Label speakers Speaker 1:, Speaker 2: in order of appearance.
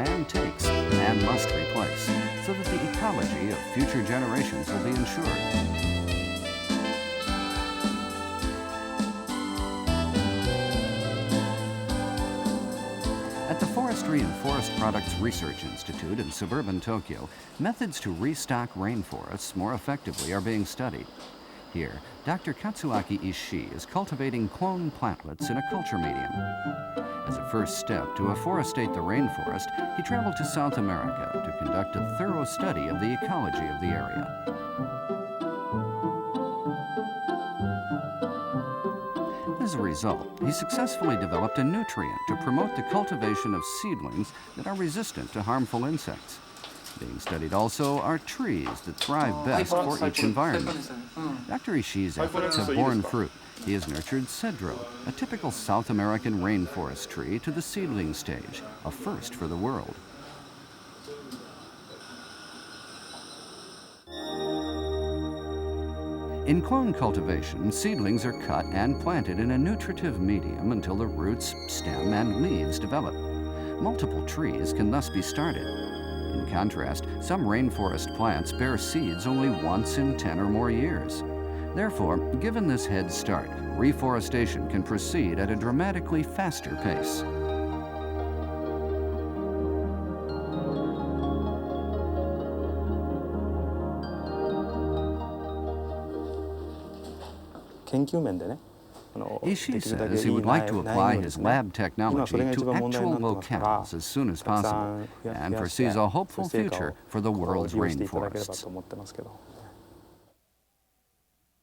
Speaker 1: man takes, man must replace, so that the ecology of future generations will be ensured. At the Forestry and Forest Products Research Institute in suburban Tokyo, methods to restock rainforests more effectively are being studied. Here, Dr. Katsuaki Ishii is cultivating clone plantlets in a culture medium. As a first step to afforestate the rainforest, he traveled to South America to conduct a thorough study of the ecology of the area. As a result, he successfully developed a nutrient to promote the cultivation of seedlings that are resistant to harmful insects. Being studied also are trees that thrive best for each environment. Dr. Ishii's efforts have borne fruit. He has nurtured cedro, a typical South American rainforest tree, to the seedling stage, a first for the world. In clone cultivation, seedlings are cut and planted in a nutritive medium until the roots, stem, and leaves develop. Multiple trees can thus be started. In contrast, some rainforest plants bear seeds only once in 10 or more years. Therefore, given this head start, reforestation can proceed at a dramatically faster pace. Ishii says he would like to apply his lab technology to actual locales as soon as possible and foresees a hopeful future for the world's rainforests.